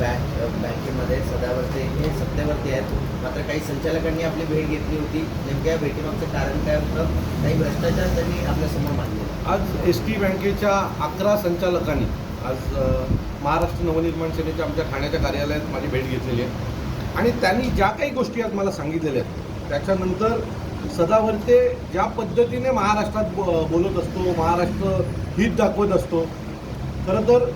बँकेमध्ये सदावर्ते हे सत्तेवरती आहेत. मात्र काही संचालकांनी आपली भेट घेतली होती. नेमक्या भेटीमागचं कारण काय होतं, काही भ्रष्टाचार त्यांनी आपल्यासमोर मांडले. आज एस टी बँकेच्या 11 संचालकांनी आज महाराष्ट्र नवनिर्माण सेनेच्या आमच्या ठाण्याच्या कार्यालयात माझी भेट घेतलेली आहे आणि त्यांनी ज्या काही गोष्टी आज मला सांगितलेल्या आहेत त्याच्यानंतर सदावर्ते ज्या पद्धतीने महाराष्ट्रात बोलत असतो, महाराष्ट्र हित दाखवत असतो. खरं तर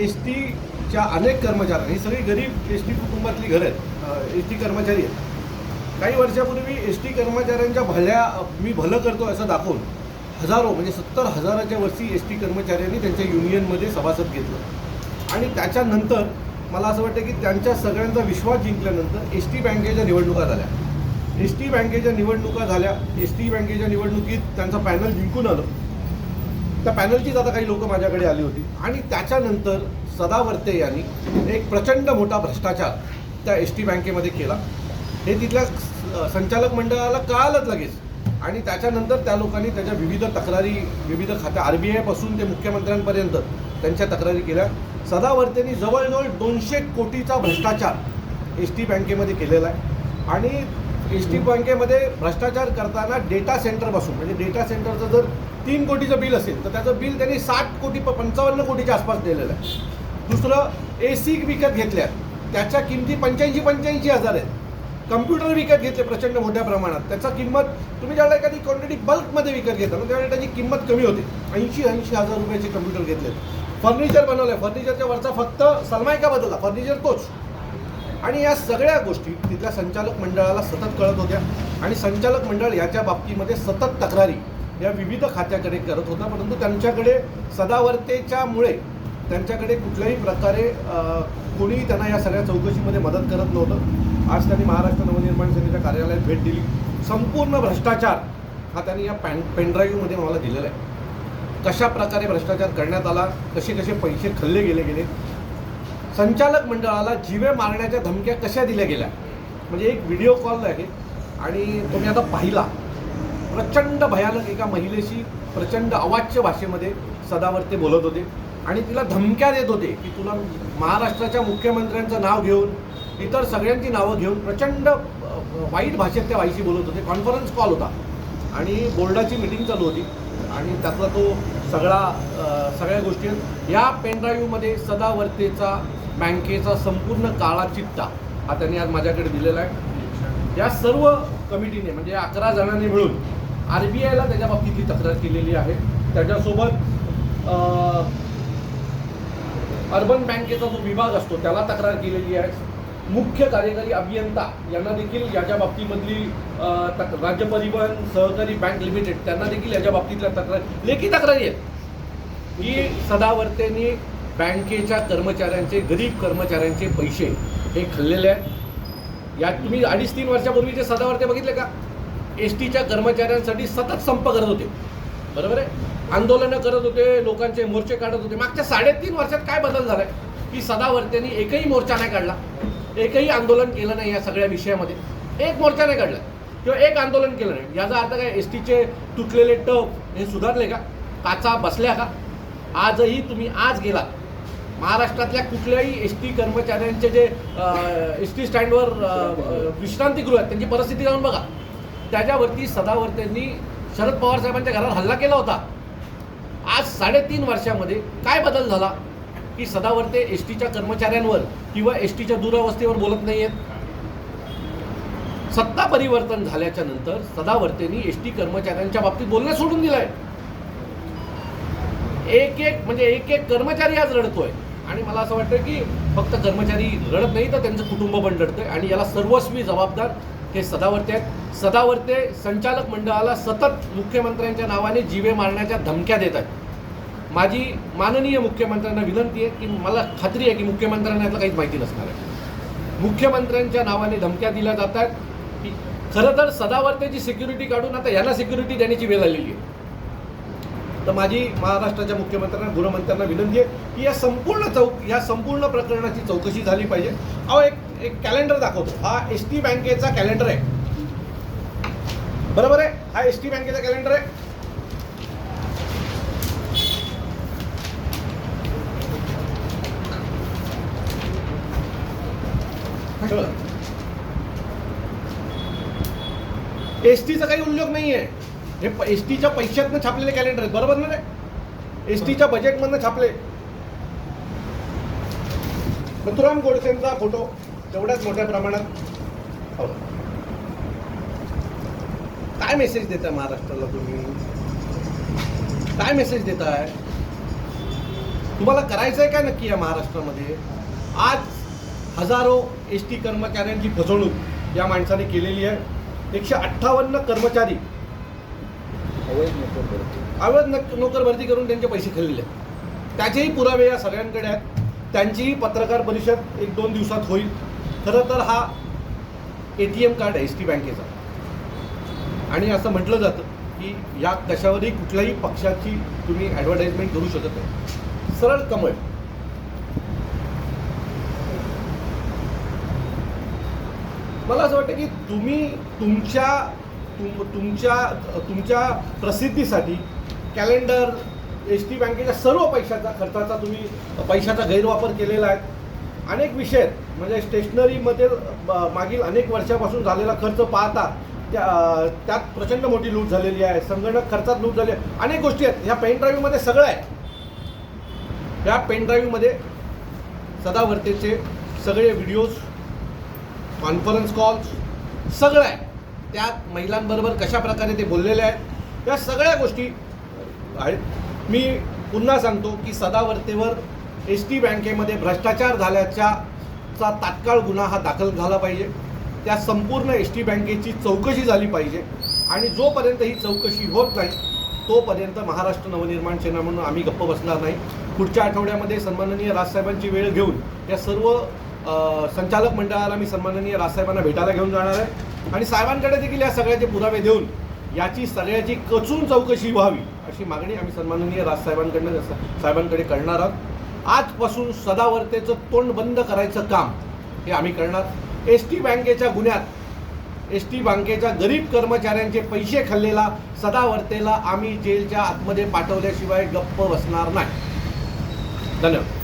एस टीच्या अनेक कर्मचारी, ही सगळी गरीब एस टी कुटुंबातली घरं आहेत, एस टी कर्मचारी आहेत. काही वर्षापूर्वी एस टी कर्मचाऱ्यांच्या मी भलं करतो असं दाखवून हजारो म्हणजे 70,000च्या वरती एस टी कर्मचाऱ्यांनी त्यांच्या युनियनमध्ये सभासद घेतलं आणि त्याच्यानंतर मला असं वाटतं की त्यांच्या सगळ्यांचा विश्वास जिंकल्यानंतर एस टी बँकेच्या निवडणुका झाल्या. एस टी बँकेच्या निवडणुका झाल्या. एस टी बँकेच्या निवडणुकीत त्यांचा पॅनल जिंकून आलं. त्या पॅनलचीच आता काही लोक माझ्याकडे आली होती आणि त्याच्यानंतर सदावर्ते यांनी एक प्रचंड मोठा भ्रष्टाचार त्या एस टी बँकेमध्ये केला. हे तिथल्या संचालक मंडळाला कळालंच लगेच आणि त्याच्यानंतर त्या लोकांनी त्याच्या विविध तक्रारी, विविध खात्या, RBI पासून ते मुख्यमंत्र्यांपर्यंत त्यांच्या तक्रारी केल्या. सदावर्तेंनी जवळजवळ 200 कोटीचा भ्रष्टाचार एस टी बँकेमध्ये केलेला आहे आणि एस टी बँकेमध्ये भ्रष्टाचार करताना डेटा सेंटरपासून म्हणजे डेटा सेंटरचं जर 3 कोटीचं बिल असेल तर त्याचं बिल त्यांनी 60 कोटी 55 कोटीच्या आसपास दिलेलं आहे. दुसरं AC विकत घेतल्या, त्याच्या किमती 85 हजार आहेत. कम्प्युटर विकत घेतले प्रचंड मोठ्या प्रमाणात, त्याचा किंमत तुम्ही ज्यावेळेला एखादी क्वांटिटी बल्कमध्ये विकत घेता ना त्यावेळेला त्याची किंमत कमी होते. 80 हजार रुपयाचे कम्प्युटर घेतले. फर्निचर बनवलं, फर्निचरच्या वरचा फक्त सनमायका बदलला, फर्निचर तोच. आणि या सगळ्या गोष्टी तिथल्या संचालक मंडळाला सतत कळत होत्या आणि संचालक मंडळ याच्या बाबतीमध्ये सतत तक्रारी या विविध खात्याकडे करत होता. परंतु त्यांच्याकडे सदावर्तेच्यामुळे त्यांच्याकडे कुठल्याही प्रकारे कोणीही त्यांना या सगळ्या चौकशीमध्ये मदत करत नव्हतं. आज त्यांनी महाराष्ट्र नवनिर्माण सेनेच्या कार्यालयात भेट दिली. संपूर्ण भ्रष्टाचार हा त्यांनी या पेनड्राईव्हमध्ये मला दिलेला आहे. कशा प्रकारे भ्रष्टाचार करण्यात आला, कसे पैसे खाल्ले गेले, संचालक मंडळाला जीवे मारण्याच्या धमक्या कशा दिल्या गेल्या. म्हणजे एक व्हिडिओ कॉल आहे आणि तुम्ही आता पाहिला, प्रचंड भयानक एका महिलेशी प्रचंड अवाच्य भाषेमध्ये सदावर्ते बोलत होते आणि तिला धमक्या देत होते की तुला महाराष्ट्राच्या मुख्यमंत्र्यांचं नाव घेऊन, इतर सगळ्यांची नावं घेऊन प्रचंड वाईट भाषेत त्या बाईशी बोलत होते. कॉन्फरन्स कॉल होता आणि बोर्डाची मीटिंग चालू होती आणि त्यातला तो सगळ्या गोष्टी या पेनड्राईव्हमध्ये सदावर्तेचा बँकेचा संपूर्ण काळा चिट्टा हा त्यांनी आज माझ्याकडे दिलेला आहे. या सर्व कमिटीने म्हणजे 11 जणांनी मिळून RBIला त्याच्या बाबतीतली तक्रार केलेली आहे. त्याच्यासोबत अर्बन बँकेचा जो विभाग असतो त्याला तक्रार केलेली आहे. मुख्य कार्यकारी अभियंता यांना देखील याच्या बाबतीमधली राज्य परिवहन सहकारी बँक लिमिटेड त्यांना देखील याच्या बाबतीतल्या लेखी तक्रारी आहेत की सदावर्तेंनी बँकेच्या कर्मचाऱ्यांचे, गरीब कर्मचाऱ्यांचे पैसे हे खाल्लेले आहेत. यात तुम्ही 2.5-3 वर्षापूर्वीचे सदावर्ते बघितले का? एस टीच्या कर्मचाऱ्यांसाठी सतत संप करत होते, बरोबर आहे, आंदोलनं करत होते, लोकांचे मोर्चे काढत होते. मागच्या 3.5 वर्षात काय बदल झालाय की सदावर्तेंनी एकही मोर्चा नाही काढला, एकही आंदोलन केलं नाही. या सगळ्या विषयामध्ये एक मोर्चा नाही काढला किंवा एक आंदोलन केलं नाही. याचा अर्थ काय? एस टीचे तुटलेले टप हे सुधारले का? काचा बसल्या का? आजही तुम्ही आज गेला महाराष्ट्रातल्या कुठल्याही एस टी कर्मचाऱ्यांचे जे एस टी स्टँडवर विश्रांतीगृह आहेत त्यांची परिस्थिती जाऊन बघा. त्याच्यावरती सदावर्तेंनी शरद पवार साहेबांच्या घरावर हल्ला केला होता. आज 3.5 वर्षामध्ये काय बदल झाला की सदावर्ते एस टीच्या कर्मचाऱ्यांवर किंवा एस टीच्या दुरावस्थेवर बोलत नाही आहेत. सत्ता परिवर्तन झाल्याच्या नंतर सदावर्तेंनी एस टी कर्मचाऱ्यांच्या बाबतीत बोलणं सोडून दिलं आहे. एक कर्मचारी आज रडतोय आणि मला असं वाटतं की फक्त कर्मचारी रडत नाही तर त्यांचं कुटुंब पण रडतंय आणि याला सर्वस्वी जबाबदार हे सदावर्ते आहेत. सदावर्ते संचालक मंडळाला सतत मुख्यमंत्र्यांच्या नावाने जीवे मारण्याच्या धमक्या देत आहेत. माझी माननीय मुख्यमंत्र्यांना विनंती आहे की मला खात्री आहे की मुख्यमंत्र्यांना यातलं काहीच माहिती नसणार आहे. मुख्यमंत्र्यांच्या नावाने धमक्या दिल्या जात आहेत की खरं तर सदावर्तेची सिक्युरिटी काढून आता यांना सिक्युरिटी देण्याची वेळ आलेली आहे. तर माझी महाराष्ट्राच्या मुख्यमंत्र्यांना, गृहमंत्र्यांना विनंती आहे की या संपूर्ण प्रकरणाची चौकशी झाली पाहिजे. अहो एक कॅलेंडर दाखवतो. हा एस टी बँकेचा कॅलेंडर आहे, बरोबर आहे. हा एस टी बँकेचा कॅलेंडर आहे. एसटीचा काही उल्लेख नाही आहे. हे एसटीच्या पैशातनं छापलेले कॅलेंडर आहेत, बरोबर ना? एसटीच्या बजेटमधनं छापले. मथुराम गोडसेंचा फोटो तेवढ्याच मोठ्या प्रमाणात. हो. काय मेसेज देताय महाराष्ट्राला तुम्ही? काय मेसेज देताय? तुम्हाला करायचंय काय नक्की या महाराष्ट्रामध्ये? आज हजारो एसटी कर्मचाऱ्यांची फसवणूक या माणसाने केलेली आहे. 158 कर्मचारी अवैध नोकर भरती करून त्यांचे पैसे खाल्लेले आहेत. त्याचेही पुरावे या सगळ्यांकडे आहेत. त्यांचीही पत्रकार परिषद 1-2 दिवसात होईल. खरं तर हा ATM कार्ड आहे एस टी बँकेचा, आणि असं म्हटलं जातं की या कशावरही कुठल्याही पक्षाची तुम्ही ॲडव्हर्टाइजमेंट करू शकत नाही. सरळ कमळ. मला असं वाटतं की तुम्ही तुमच्या प्रसिद्धीसाठी कॅलेंडर, एस टी बँकेच्या सर्व खर्चाचा तुम्ही पैशाचा गैरवापर केलेला आहे. अनेक विषय आहेत, म्हणजे स्टेशनरीमध्ये मागील अनेक वर्षापासून झालेला खर्च पाहता त्यात प्रचंड मोठी लूट झालेली आहे. संगणक खर्चात लूट झाली आहे. अनेक गोष्टी आहेत. ह्या पेन ड्राईव्हमध्ये सगळं आहे. ह्या पेन ड्राईव्हमध्ये सदावर्तेचे सगळे व्हिडिओज, कॉन्फरन्स कॉल्स सगळं आहे. त्यात महिलांबरोबर कशा प्रकारे ते बोललेले आहेत, या सगळ्या गोष्टी आहेत. मी पुन्हा सांगतो की सदावर्तेवर एस टी बँकेमध्ये भ्रष्टाचार झाल्याचा तात्काळ गुन्हा हा दाखल झाला पाहिजे. त्या संपूर्ण एस टी बँकेची चौकशी झाली पाहिजे, आणि जोपर्यंत ही चौकशी होत नाही तोपर्यंत महाराष्ट्र नवनिर्माण सेना म्हणून आम्ही गप्प बसणार नाही. पुढच्या आठवड्यामध्ये सन्माननीय राजसाहेबांची वेळ घेऊन या सर्व संचालक मंडळाला मी सन्माननीय राजसाहेबांना भेटायला घेऊन जाणार आहे, आणि साहेबांकडे देखील या सगळ्याचे पुरावे देऊन याची सगळ्याची कचून चौकशी व्हावी अशी मागणी आम्ही सन्माननीय साहेबांकडे करणार आहोत. आजपासून सदावर्तेचं तोंड बंद करायचं काम हे आम्ही करणार. एस टी बँकेच्या गुन्ह्यात एस टी बँकेच्या गरीब कर्मचाऱ्यांचे पैसे खाल्लेला सदावर्तेला आम्ही जेलच्या आतमध्ये पाठवल्याशिवाय गप्प बसणार नाही. धन्यवाद.